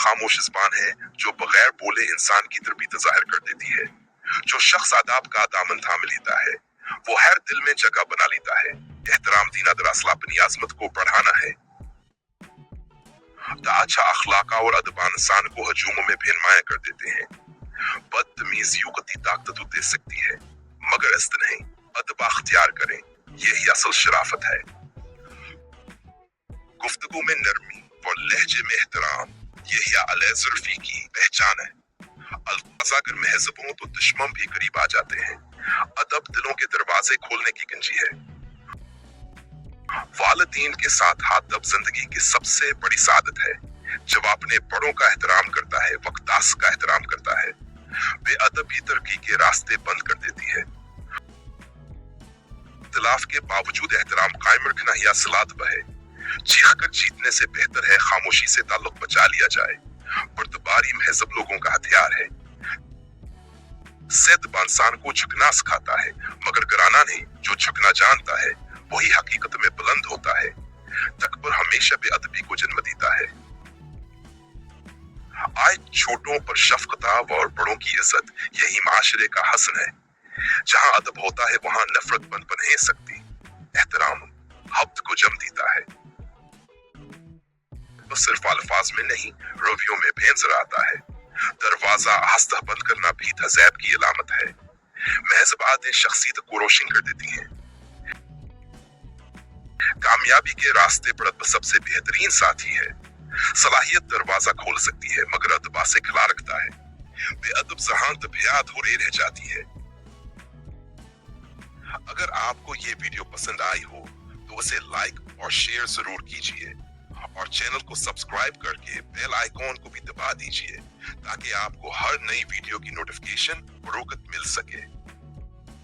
खामोश ज़बान है जो बगैर बोले इंसान की तरबियत ज़ाहिर कर देती है। जो शख्स आदाब का दामन थाम लेता है वो हर दिल में जगह बना लेता है। एहतराम दीना दरअसल अपनी आज़मत को बढ़ाना है। अच्छा अखलाक और अदब इंसान को हजूमों में बेनुमाया कर देते हैं। बदतमीजी कती ताकत दे सकती है मगर इस्त नहीं। अदब अख्तियार करें, यही असल शराफत है। गुफ्तगू में नरमी और लहजे में एहतराम, यही आले ज़ुर्फ़ी की पहचान है। अल्फाज़ अगर महज़ब हों तो दुश्मन भी करीब आ जाते हैं। अदब दिलों के दरवाजे खोलने की कुंजी है। वालिदैन के साथ अदब जिंदगी की सबसे बड़ी सादत है। जब अपने बड़ों का एहतराम करता है, वक्तास का एहतराम करता है, बेअदब भी तरक्की के रास्ते बंद कर देती है। इख्तिलाफ के बावजूद एहतराम कायम रखना ही असल अदब है। चीख कर जीतने से बेहतर है खामोशी से ताल्लुक बचा लिया जाए। बर्दबारी महज़ब लोगों का हथियार है। सैद इंसान को झुकना सिखाता है मगर गिराना नहीं। जो झुकना जानता है वही हकीकत में बुलंद होता है। तकबर हमेशा बेअदबी को जन्म देता है। आए छोटों पर शफकत और बड़ों की इज्जत, यही माशरे का हसन है। जहां अदब होता है वहां नफरत पनप नहीं सकती। एहतराम हब्द को जम देता है। तो सिर्फ अल्फाज में नहीं, रवियों में भी नजर आता है। दरवाजा आस्ता बंद करना भी तहज़ीब की अलामत है। महज़ बातें शख्सियत को रोशन कर देती हैं। कामयाबी के रास्ते पर अदब सबसे बेहतरीन साथी है। सलाहियत दरवाजा खोल सकती है मगर अदब से खिला रखता है। बेअदब जहां तबियत हो रह जाती है। अगर आपको ये वीडियो पसंद आई हो तो उसे लाइक और शेयर जरूर कीजिए और चैनल को सब्सक्राइब करके बेल आइकॉन को भी दबा दीजिए ताकि आपको हर नई वीडियो की नोटिफिकेशन बरोकत मिल सके।